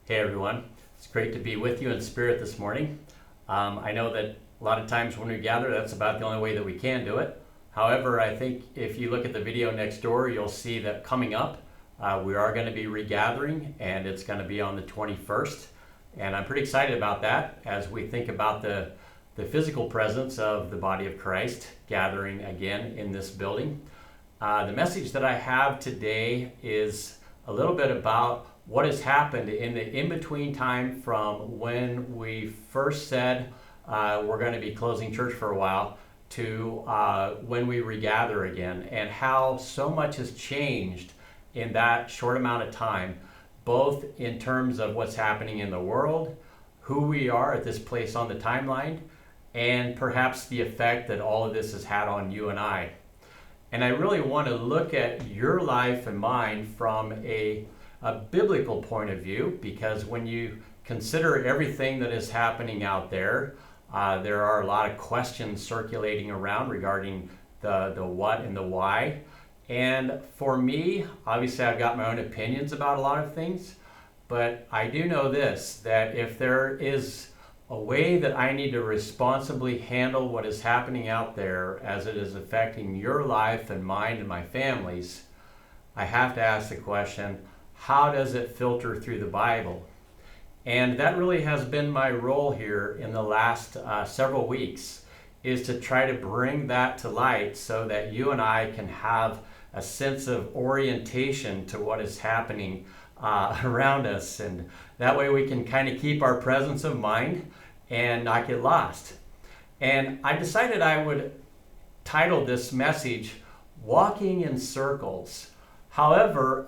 Hey everyone, it's great to be with you in spirit this morning. I know that a lot of times when we gather, that's about the only way that we can do it. However, I think if you look at the video next door, you'll see that coming up, we are going to be regathering, and it's going to be on the 21st. And I'm pretty excited about that as we think about the physical presence of the body of Christ gathering again in this building. The message that I have today is a little bit about what has happened in the in-between time from when we first said we're going to be closing church for a while to when we regather again, and how so much has changed in that short amount of time, both in terms of what's happening in the world, who we are at this place on the timeline, and perhaps the effect that all of this has had on you and I. And I really want to look at your life and mine from a biblical point of view, because when you consider everything that is happening out there, there are a lot of questions circulating around regarding the what and the why. And for me, obviously I've got my own opinions about a lot of things, but I do know this, that if there is a way that I need to responsibly handle what is happening out there as it is affecting your life and mine and my family's, I have to ask the question, how does it filter through the Bible? And that really has been my role here in the last several weeks, is to try to bring that to light so that you and I can have a sense of orientation to what is happening around us. And that way we can kind of keep our presence of mind and not get lost. And I decided I would title this message, Walking in Circles. However,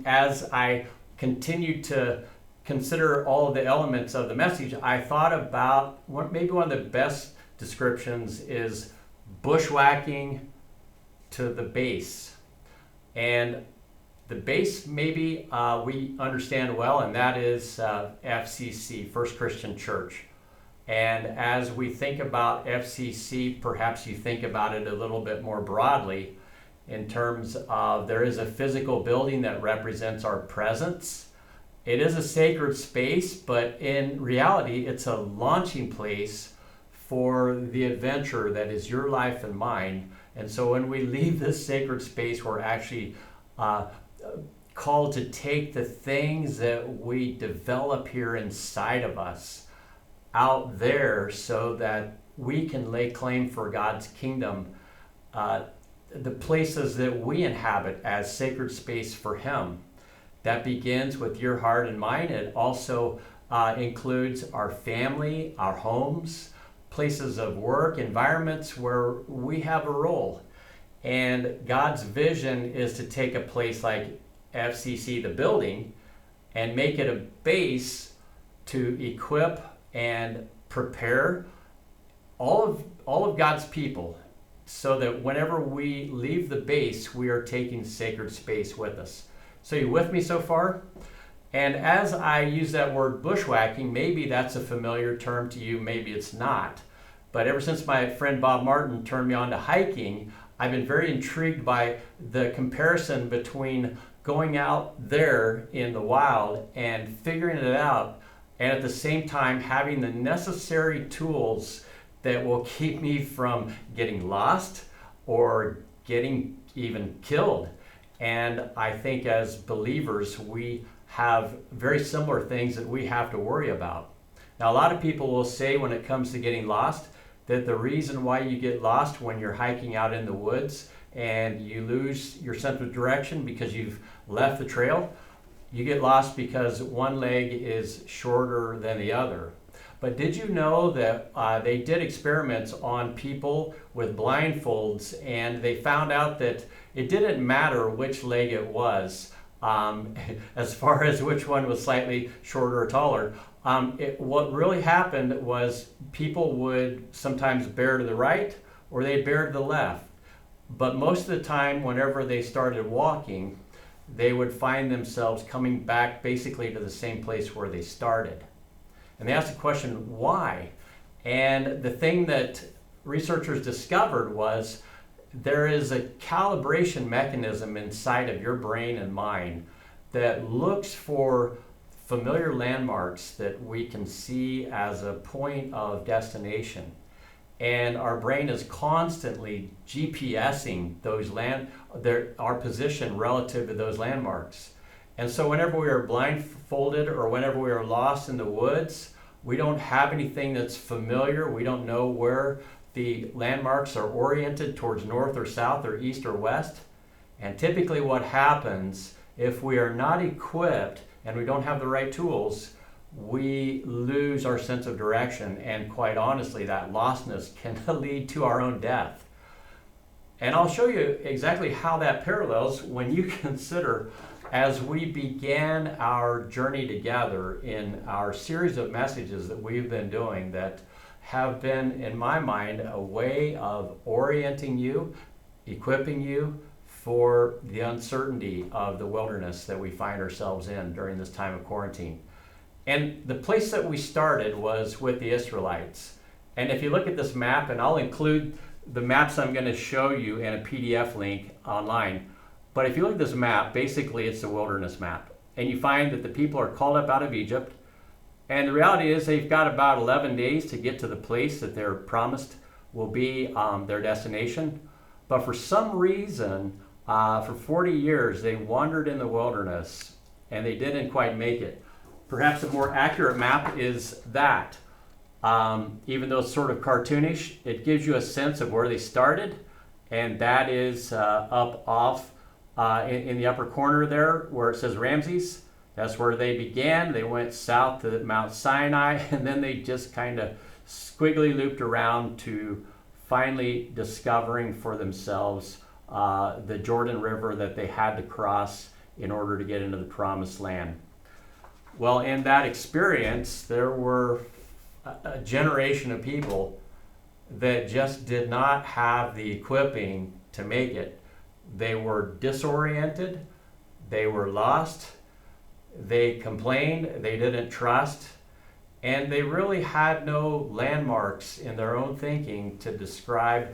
as I continued to consider all of the elements of the message, I thought about maybe one of the best descriptions is bushwhacking to the base. And the base maybe we understand well, and that is FCC, First Christian Church. And as we think about FCC, perhaps you think about it a little bit more broadly in terms of there is a physical building that represents our presence. It is a sacred space, but in reality, it's a launching place for the adventure that is your life and mine. And so when we leave this sacred space, we're actually called to take the things that we develop here inside of us out there so that we can lay claim for God's kingdom, the places that we inhabit as sacred space for Him. That begins with your heart and mine. It also includes our family, our homes, places of work, environments where we have a role. And God's vision is to take a place like FCC, the building, and make it a base to equip and prepare all of God's people, so that whenever we leave the base, we are taking sacred space with us. So you with me so far? And as I use that word bushwhacking, maybe that's a familiar term to you, maybe it's not. But ever since my friend Bob Martin turned me on to hiking, I've been very intrigued by the comparison between going out there in the wild and figuring it out, and at the same time having the necessary tools that will keep me from getting lost or getting even killed. And I think as believers, we have very similar things that we have to worry about. Now, a lot of people will say when it comes to getting lost, that the reason why you get lost when you're hiking out in the woods and you lose your sense of direction because you've left the trail, you get lost because one leg is shorter than the other. But did you know that they did experiments on people with blindfolds, and they found out that it didn't matter which leg it was, as far as which one was slightly shorter or taller. What really happened was people would sometimes bear to the right or they'd bear to the left. But most of the time, whenever they started walking, they would find themselves coming back basically to the same place where they started. And they asked the question, why? And the thing that researchers discovered was there is a calibration mechanism inside of your brain and mind that looks for familiar landmarks that we can see as a point of destination. And our brain is constantly GPSing our position relative to those landmarks. And so whenever we are blindfolded or whenever we are lost in the woods, we don't have anything that's familiar. We don't know where the landmarks are oriented towards north or south or east or west. And typically what happens if we are not equipped and we don't have the right tools, we lose our sense of direction, and quite honestly, that lostness can lead to our own death. And I'll show you exactly how that parallels when you consider, as we began our journey together in our series of messages that we've been doing that have been, in my mind, a way of orienting you, equipping you for the uncertainty of the wilderness that we find ourselves in during this time of quarantine. And the place that we started was with the Israelites. And if you look at this map, and I'll include the maps I'm going to show you in a PDF link online, but if you look at this map, basically it's a wilderness map. And you find that the people are called up out of Egypt. And the reality is they've got about 11 days to get to the place that they're promised will be their destination. But for some reason, for 40 years, they wandered in the wilderness and they didn't quite make it. Perhaps a more accurate map is that. Even though it's sort of cartoonish, it gives you a sense of where they started, and that is up off in the upper corner there where it says Ramses. That's where they began. They went south to Mount Sinai, and then they just kind of squiggly looped around to finally discovering for themselves the Jordan River that they had to cross in order to get into the Promised Land. Well, in that experience, there were a generation of people that just did not have the equipping to make it. They were disoriented, they were lost, they complained, they didn't trust, and they really had no landmarks in their own thinking to describe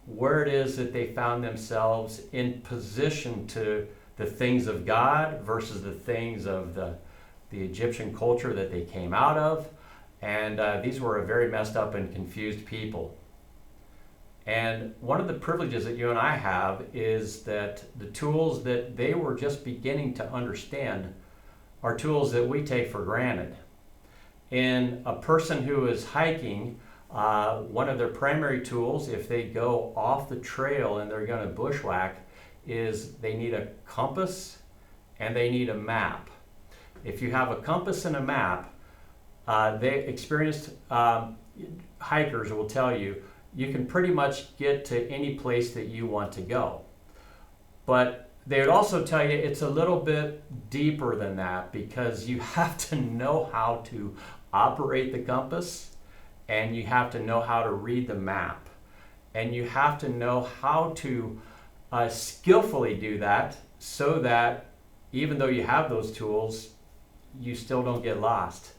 where it is that they found themselves in position to the things of God versus the things of the Egyptian culture that they came out of. And these were a very messed up and confused people. And one of the privileges that you and I have is that the tools that they were just beginning to understand are tools that we take for granted. In a person who is hiking, one of their primary tools, if they go off the trail and they're going to bushwhack, is they need a compass and they need a map. If you have a compass and a map, they experienced hikers will tell you, you can pretty much get to any place that you want to go. But they would also tell you it's a little bit deeper than that, because you have to know how to operate the compass, and you have to know how to read the map, and you have to know how to skillfully do that so that even though you have those tools, you still don't get lost.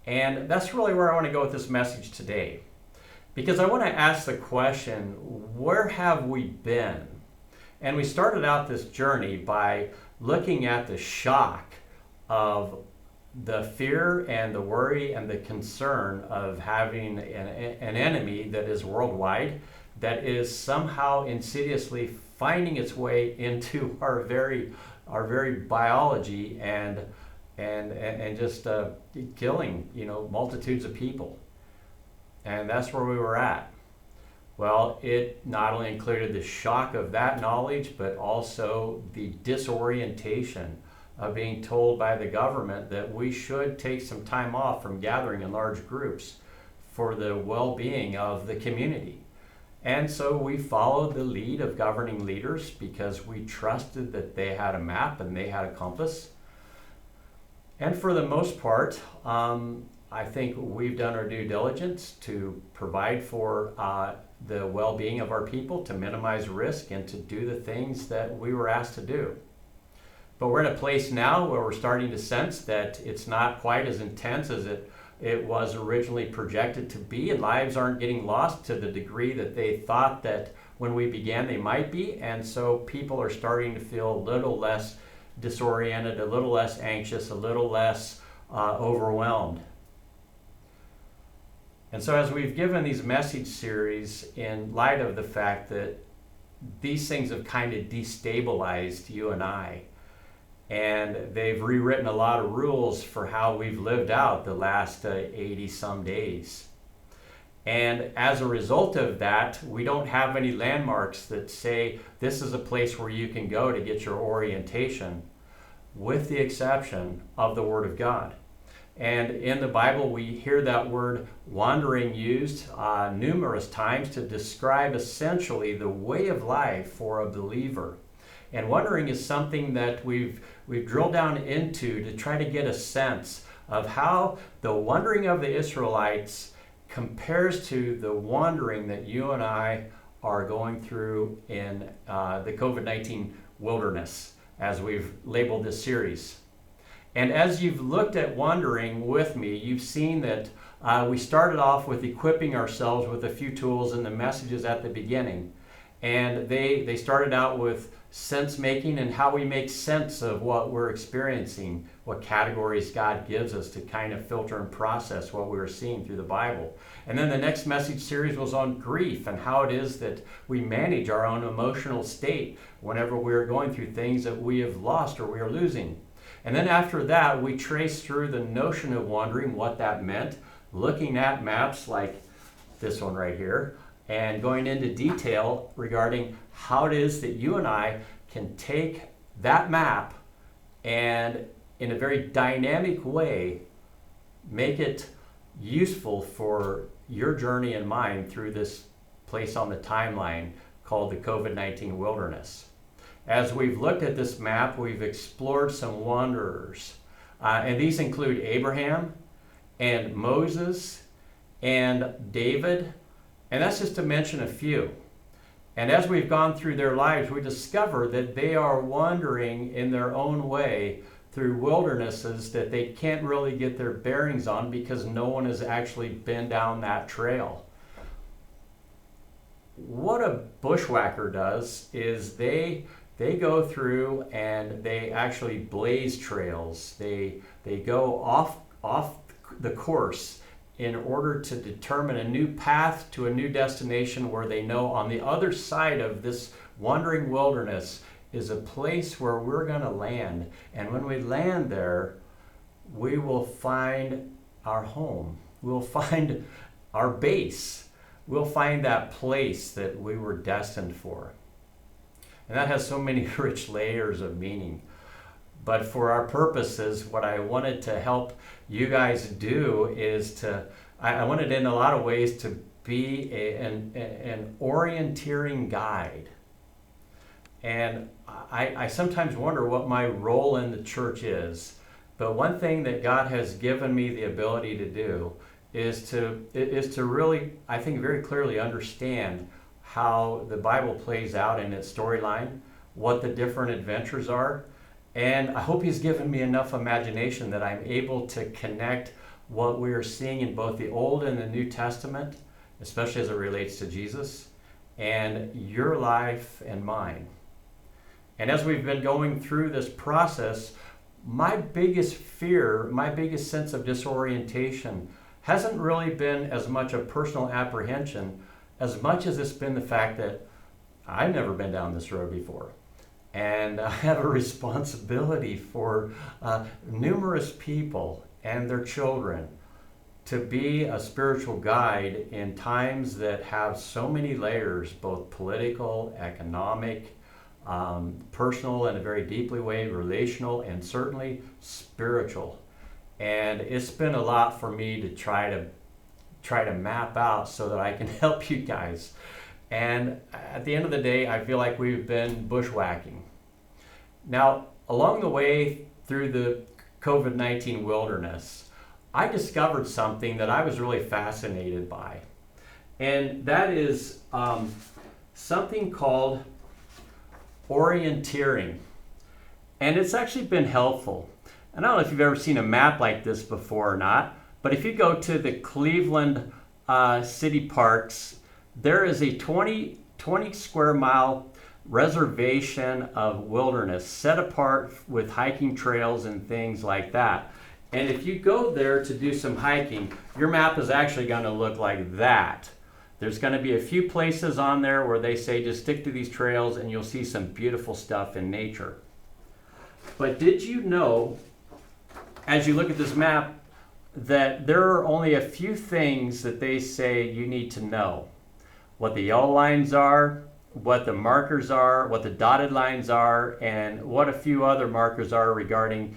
And that's really where I want to go with this message today, because I want to ask the question, where have we been? And we started out this journey by looking at the shock of the fear and the worry and the concern of having an enemy that is worldwide, that is somehow insidiously finding its way into our very biology and just killing, multitudes of people. And that's where we were at. Well, it not only included the shock of that knowledge, but also the disorientation of being told by the government that we should take some time off from gathering in large groups for the well-being of the community. And so we followed the lead of governing leaders because we trusted that they had a map and they had a compass. And for the most part, I think we've done our due diligence to provide for the well-being of our people, to minimize risk, and to do the things that we were asked to do. But we're in a place now where we're starting to sense that it's not quite as intense as it was originally projected to be, and lives aren't getting lost to the degree that they thought that when we began they might be. And so people are starting to feel a little less disoriented, a little less anxious, a little less overwhelmed. And so as we've given these message series in light of the fact that these things have kind of destabilized you and I, and they've rewritten a lot of rules for how we've lived out the last 80 some days. And as a result of that, we don't have any landmarks that say this is a place where you can go to get your orientation, with the exception of the Word of God. And in the Bible, we hear that word wandering used numerous times to describe essentially the way of life for a believer. And wandering is something that we've drilled down into to try to get a sense of how the wandering of the Israelites compares to the wandering that you and I are going through in the COVID-19 wilderness, as we've labeled this series. And as you've looked at wandering with me, you've seen that we started off with equipping ourselves with a few tools in the messages at the beginning. And they started out with sense making and how we make sense of what we're experiencing, what categories God gives us to kind of filter and process what we're seeing through the Bible. And then the next message series was on grief and how it is that we manage our own emotional state whenever we're going through things that we have lost or we are losing. And then after that, we traced through the notion of wandering, what that meant, looking at maps like this one right here, and going into detail regarding how it is that you and I can take that map and in a very dynamic way make it useful for your journey and mine through this place on the timeline called the COVID-19 wilderness. As we've looked at this map, we've explored some wanderers, and these include Abraham and Moses and David, and that's just to mention a few. And as we've gone through their lives, we discover that they are wandering in their own way through wildernesses that they can't really get their bearings on because no one has actually been down that trail. What a bushwhacker does is they go through and they actually blaze trails. They go off the course in order to determine a new path to a new destination where they know on the other side of this wandering wilderness is a place where we're going to land. And when we land there, we will find our home. We'll find our base. We'll find that place that we were destined for. And that has so many rich layers of meaning. But for our purposes, what I wanted to help you guys do is I wanted in a lot of ways to be an orienteering guide. And I sometimes wonder what my role in the church is. But one thing that God has given me the ability to do is to really, I think, very clearly understand how the Bible plays out in its storyline, what the different adventures are. And I hope He's given me enough imagination that I'm able to connect what we are seeing in both the Old and the New Testament, especially as it relates to Jesus, and your life and mine. And as we've been going through this process, my biggest fear, my biggest sense of disorientation hasn't really been as much a personal apprehension as much as it's been the fact that I've never been down this road before. And I have a responsibility for numerous people and their children to be a spiritual guide in times that have so many layers, both political, economic, personal in a very deeply way, relational, and certainly spiritual. And it's been a lot for me to try to map out so that I can help you guys. And at the end of the day, I feel like we've been bushwhacking. Now, along the way through the COVID-19 wilderness, I discovered something that I was really fascinated by. And that is something called Orienteering. And it's actually been helpful. And I don't know if you've ever seen a map like this before or not, but if you go to the Cleveland city parks, there is a 20 square mile reservation of wilderness set apart with hiking trails and things like that. And if you go there to do some hiking, your map is actually going to look like that. There's going to be a few places on there where they say just stick to these trails and you'll see some beautiful stuff in nature. But did you know, as you look at this map, that there are only a few things that they say you need to know? What the yellow lines are, what the markers are, what the dotted lines are, and what a few other markers are regarding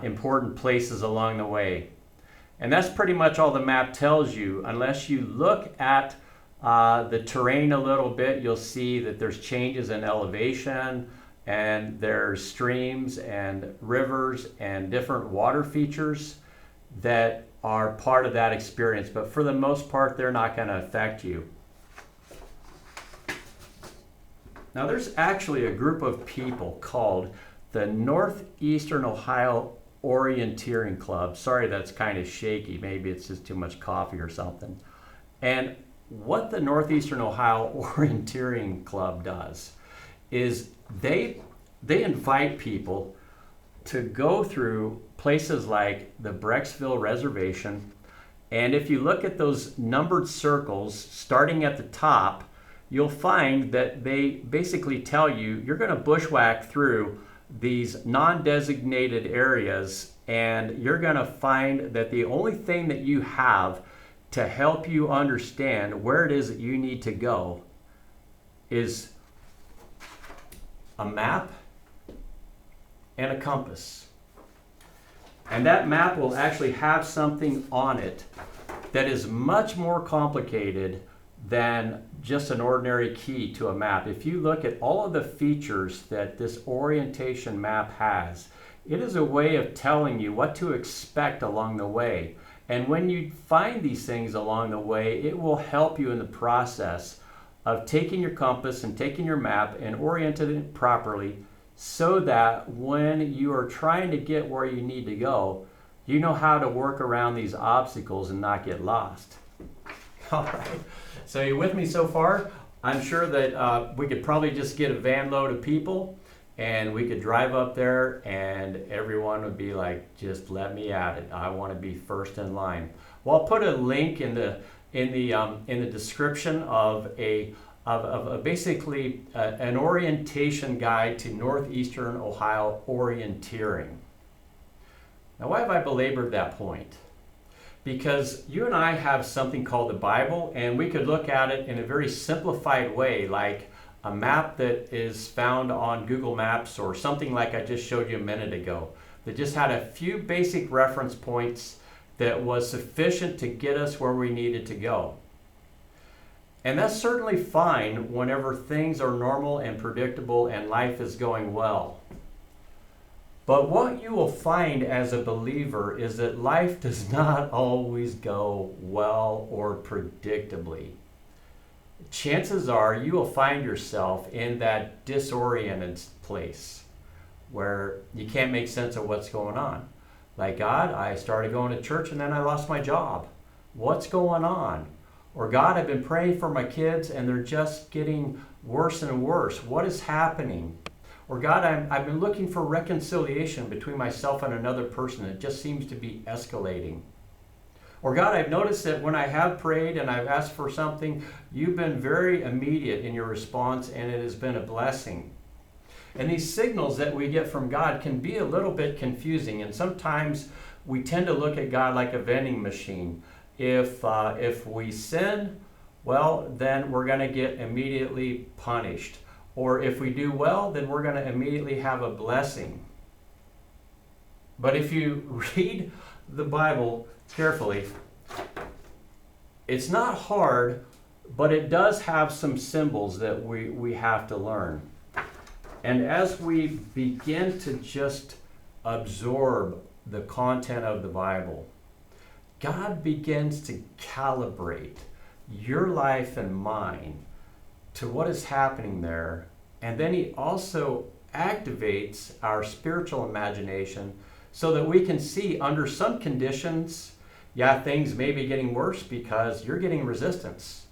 important places along the way. And that's pretty much all the map tells you. Unless you look at the terrain a little bit, you'll see that there's changes in elevation, and there's streams and rivers and different water features that are part of that experience. But for the most part, they're not going to affect you. Now, there's actually a group of people called the Northeastern Ohio Orienteering Club. Sorry, that's kind of shaky. Maybe it's just too much coffee or something. And what the Northeastern Ohio Orienteering Club does is they invite people to go through places like the Brecksville Reservation. And if you look at those numbered circles starting at the top, you'll find that they basically tell you you're going to bushwhack through these non-designated areas, and you're going to find that the only thing that you have to help you understand where it is that you need to go is a map and a compass. And that map will actually have something on it that is much more complicated than just an ordinary key to a map. If you look at all of the features that this orientation map has, it is a way of telling you what to expect along the way. And when you find these things along the way, it will help you in the process of taking your compass and taking your map and orienting it properly, so that when you are trying to get where you need to go, you know how to work around these obstacles and not get lost. All right. So you with me so far? I'm sure that we could probably just get a van load of people and we could drive up there and everyone would be like, just let me at it. I want to be first in line. Well, I'll put a link in the description of basically an orientation guide to Northeastern Ohio Orienteering. Now, why have I belabored that point? Because you and I have something called the Bible, and we could look at it in a very simplified way, like a map that is found on Google Maps or something like I just showed you a minute ago, that just had a few basic reference points that was sufficient to get us where we needed to go. And that's certainly fine whenever things are normal and predictable and life is going well. But what you will find as a believer is that life does not always go well or predictably. Chances are you will find yourself in that disoriented place where you can't make sense of what's going on. Like, God, I started going to church and then I lost my job. What's going on? Or, God, I've been praying for my kids and they're just getting worse and worse. What is happening? Or, God, I've been looking for reconciliation between myself and another person. It just seems to be escalating. Or, God, I've noticed that when I have prayed and I've asked for something, you've been very immediate in your response and it has been a blessing. And these signals that we get from God can be a little bit confusing, and sometimes we tend to look at God like a vending machine. If we sin, well, then we're going to get immediately punished. Or if we do well, then we're going to immediately have a blessing. But if you read the Bible carefully, it's not hard, but it does have some symbols that we have to learn. And as we begin to just absorb the content of the Bible, God begins to calibrate your life and mine to what is happening there. And then he also activates our spiritual imagination so that we can see under some conditions, things may be getting worse because you're getting resistance.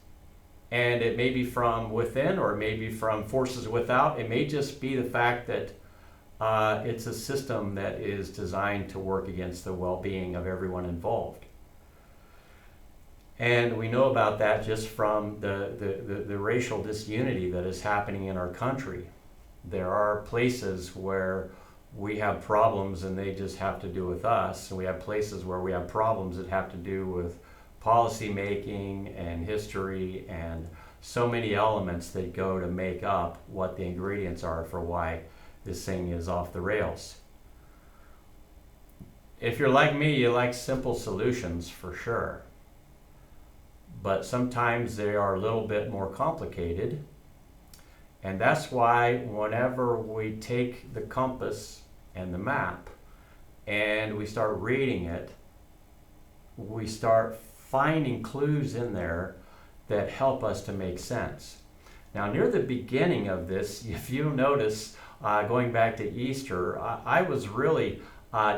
And it may be from within or it may be from forces without. It may just be the fact that it's a system that is designed to work against the well-being of everyone involved. And we know about that just from the racial disunity that is happening in our country. There are places where we have problems and they just have to do with us, and we have places where we have problems that have to do with policy making and history and so many elements that go to make up what the ingredients are for why this thing is off the rails. If you're like me, you like simple solutions for sure. But sometimes they are a little bit more complicated. And that's why whenever we take the compass and the map and we start reading it, we start finding clues in there that help us to make sense. Now, near the beginning of this, if you'll notice, going back to Easter, I was really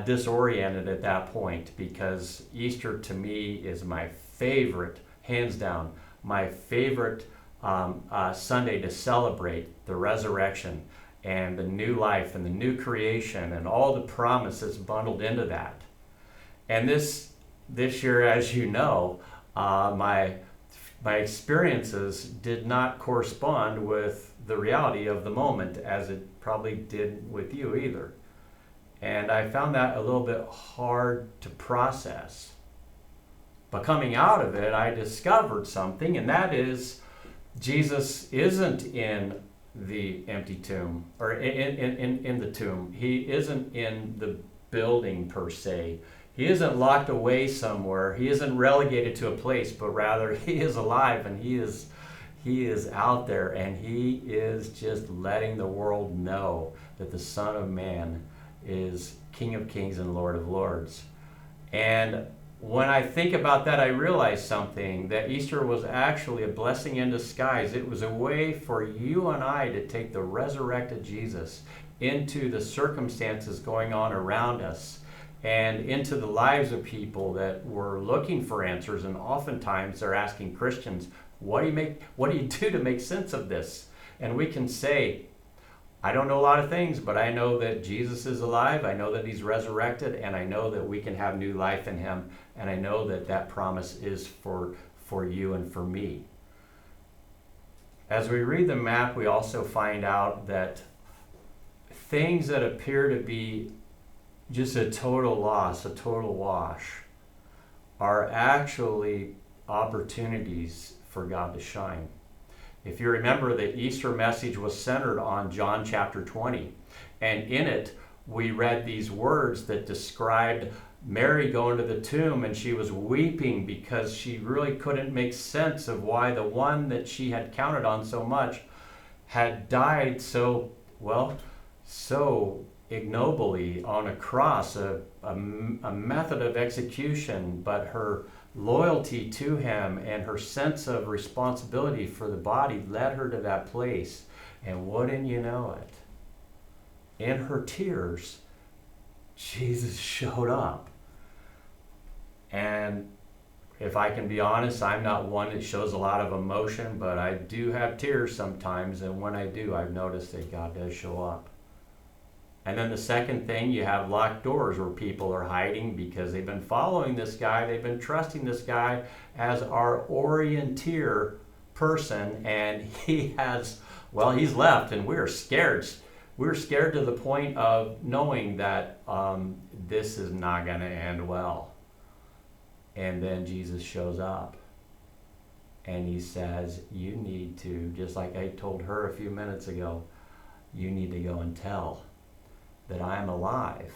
disoriented at that point, because Easter to me is my favorite, hands down, my favorite Sunday to celebrate the resurrection and the new life and the new creation and all the promises bundled into that. And this year, as you know, my experiences did not correspond with the reality of the moment, as it probably did with you either. And I found that a little bit hard to process. But coming out of it, I discovered something, and that is Jesus isn't in the empty tomb, or in the tomb. He isn't in the building per se. He isn't locked away somewhere. He isn't relegated to a place, but rather he is alive, and he is out there, and he is just letting the world know that the Son of Man is King of Kings and Lord of Lords. And when I think about that, I realize something, that Easter was actually a blessing in disguise. It was a way for you and I to take the resurrected Jesus into the circumstances going on around us and into the lives of people that were looking for answers. And oftentimes they're asking Christians, what do you do to make sense of this? And we can say, I don't know a lot of things, but I know that Jesus is alive, I know that he's resurrected, and I know that we can have new life in him, and I know that that promise is for you and for me. As we read the map, we also find out that things that appear to be just a total loss, a total wash, are actually opportunities for God to shine. If you remember, the Easter message was centered on John chapter 20. And in it, we read these words that described Mary going to the tomb, and she was weeping because she really couldn't make sense of why the one that she had counted on so much had died so ignobly on a cross, a method of execution, but her loyalty to him and her sense of responsibility for the body led her to that place. And wouldn't you know it, in her tears, Jesus showed up. And if I can be honest, I'm not one that shows a lot of emotion, but I do have tears sometimes, and when I do, I've noticed that God does show up. And then the second thing, you have locked doors where people are hiding because they've been following this guy, they've been trusting this guy as our orienteer person, and he's left, and we're scared. We're scared to the point of knowing that this is not going to end well. And then Jesus shows up, and he says, you need to, just like I told her a few minutes ago, you need to go and tell that I am alive,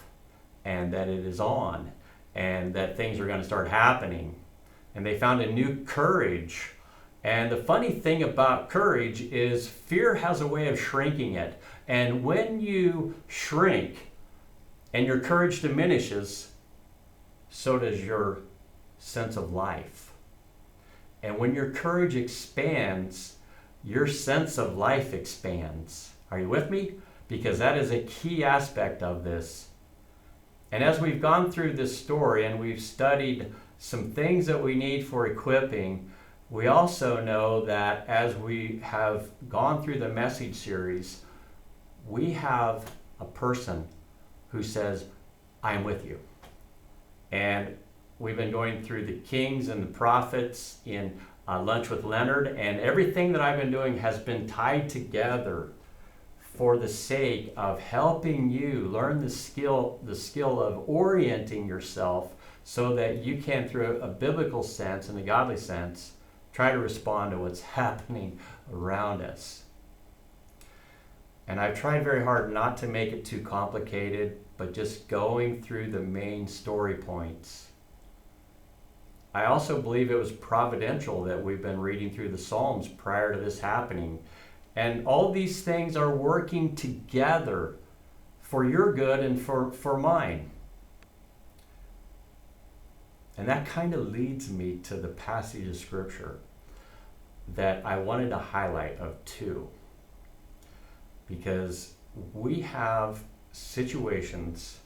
and that it is on, and that things are going to start happening. And they found a new courage. And the funny thing about courage is fear has a way of shrinking it. And when you shrink and your courage diminishes, so does your sense of life. And when your courage expands, your sense of life expands. Are you with me? Because that is a key aspect of this. And as we've gone through this story and we've studied some things that we need for equipping, we also know that as we have gone through the message series, we have a person who says, I am with you. And we've been going through the kings and the prophets in Lunch with Leonard, and everything that I've been doing has been tied together for the sake of helping you learn the skill of orienting yourself so that you can, through a biblical sense and a godly sense, try to respond to what's happening around us. And I've tried very hard not to make it too complicated, but just going through the main story points. I also believe it was providential that we've been reading through the Psalms prior to this happening. And all these things are working together for your good and for mine. And that kind of leads me to the passage of Scripture that I wanted to highlight of two. Because we have situations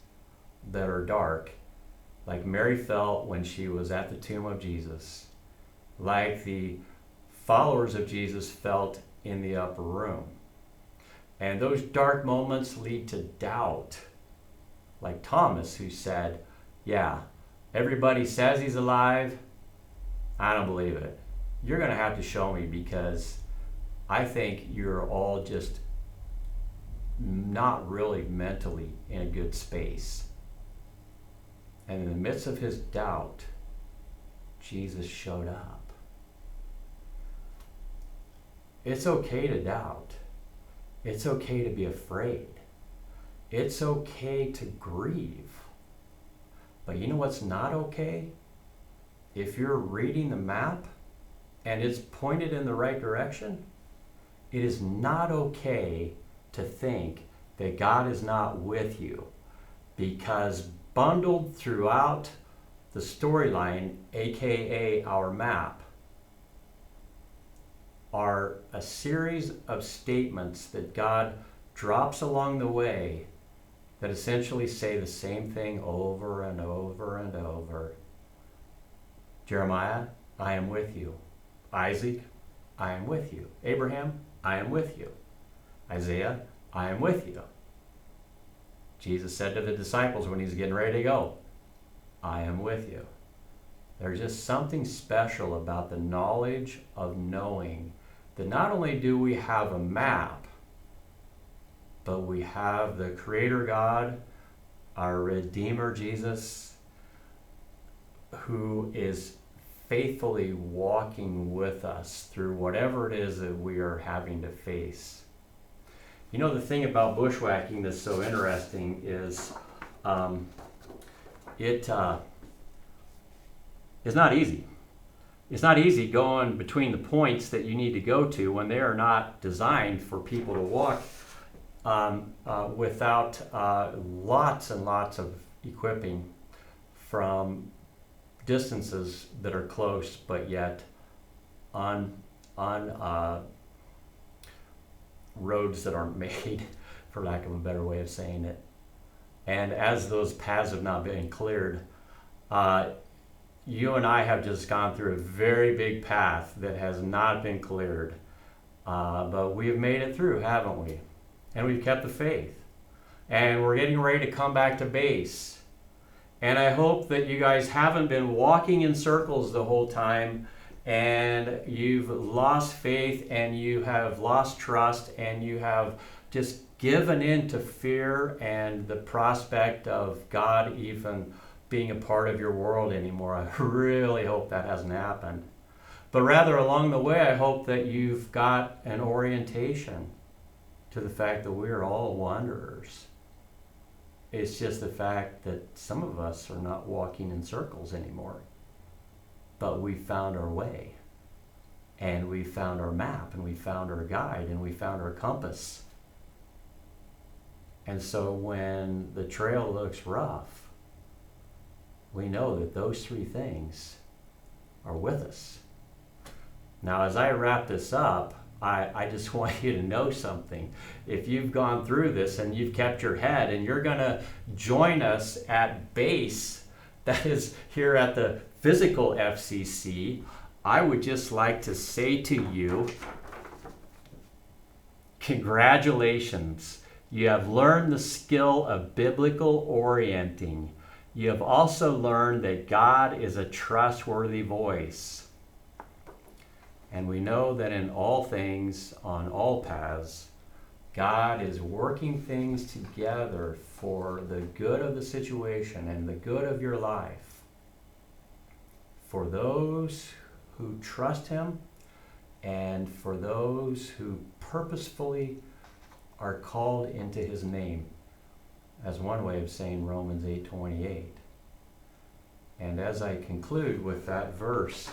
that are dark, like Mary felt when she was at the tomb of Jesus, like the followers of Jesus felt in the upper room. And those dark moments lead to doubt, like Thomas, who said, yeah, everybody says he's alive. I don't believe it. You're going to have to show me, because I think you're all just not really mentally in a good space. And in the midst of his doubt, Jesus showed up. It's okay to doubt. It's okay to be afraid. It's okay to grieve. But you know what's not okay? If you're reading the map and it's pointed in the right direction, it is not okay to think that God is not with you, because bundled throughout the storyline, aka our map, are a series of statements that God drops along the way that essentially say the same thing over and over and over. Jeremiah, I am with you. Isaac, I am with you. Abraham, I am with you. Isaiah, I am with you. Jesus said to the disciples when he's getting ready to go, I am with you. There's just something special about the knowledge of knowing that not only do we have a map, but we have the Creator God, our Redeemer Jesus, who is faithfully walking with us through whatever it is that we are having to face. You know, the thing about bushwhacking that's so interesting is it's not easy. It's not easy going between the points that you need to go to when they are not designed for people to walk without lots and lots of equipping from distances that are close but yet on roads that aren't made, for lack of a better way of saying it. And as those paths have not been cleared, you and I have just gone through a very big path that has not been cleared. But we have made it through, haven't we? And we've kept the faith. And we're getting ready to come back to base. And I hope that you guys haven't been walking in circles the whole time, and you've lost faith, and you have lost trust, and you have just given in to fear and the prospect of God even being a part of your world anymore. I really hope that hasn't happened. But rather, along the way, I hope that you've got an orientation to the fact that we are all wanderers. It's just the fact that some of us are not walking in circles anymore. But we found our way, and we found our map, and we found our guide, and we found our compass. And so when the trail looks rough, we know that those three things are with us. Now, as I wrap this up, I just want you to know something. If you've gone through this and you've kept your head and you're going to join us at base, that is here at the physical FCC, I would just like to say to you, congratulations. You have learned the skill of biblical orienting. You have also learned that God is a trustworthy voice. And we know that in all things, on all paths, God is working things together for the good of the situation and the good of your life. For those who trust Him and for those who purposefully are called into His name, as one way of saying Romans 8:28. And as I conclude with that verse,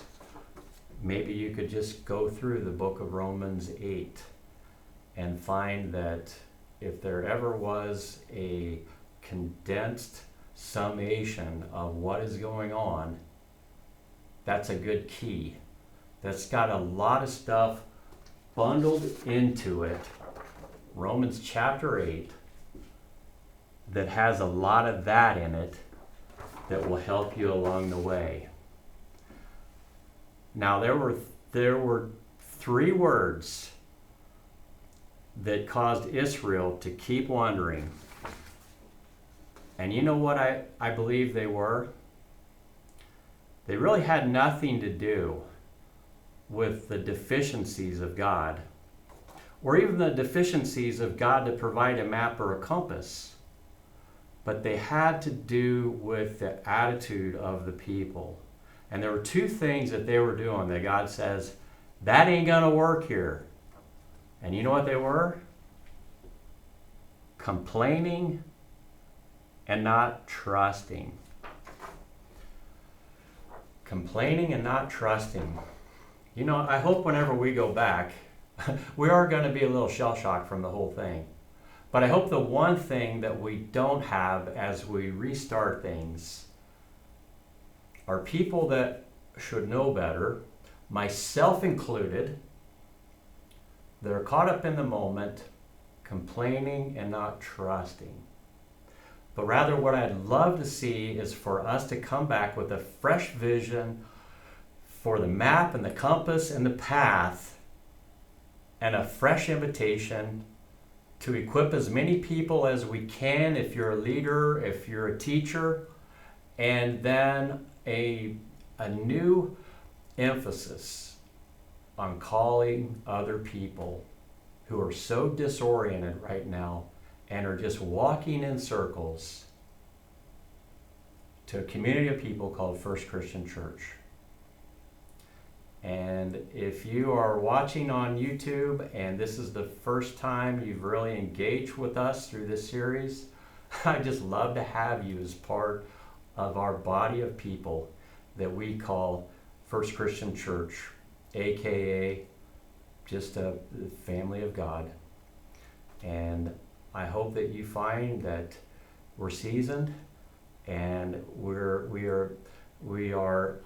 maybe you could just go through the book of Romans 8 and find that if there ever was a condensed summation of what is going on, that's a good key. That's got a lot of stuff bundled into it. Romans chapter 8, that has a lot of that in it that will help you along the way. Now there were 3 words that caused Israel to keep wandering. And you know what I believe they were? They really had nothing to do with the deficiencies of God, or even the deficiencies of God to provide a map or a compass. But they had to do with the attitude of the people. And there were 2 things that they were doing that God says, that ain't gonna work here. And you know what they were? Complaining and not trusting. Complaining and not trusting. You know, I hope whenever we go back, we are going to be a little shell-shocked from the whole thing. But I hope the one thing that we don't have as we restart things are people that should know better, myself included, that are caught up in the moment, complaining and not trusting. But rather what I'd love to see is for us to come back with a fresh vision for the map and the compass and the path, and a fresh invitation to equip as many people as we can, if you're a leader, if you're a teacher, and then a new emphasis on calling other people who are so disoriented right now and are just walking in circles to a community of people called First Christian Church. And if you are watching on YouTube and this is the first time you've really engaged with us through this series, I'd just love to have you as part of our body of people that we call First Christian Church, aka just a family of God. And I hope that you find that we're seasoned and we are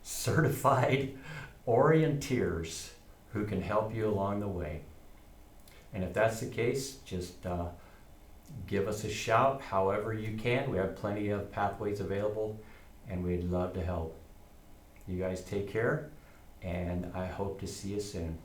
certified orienteers who can help you along the way. And if that's the case, just give us a shout however you can. We have plenty of pathways available and we'd love to help. You guys take care, and I hope to see you soon.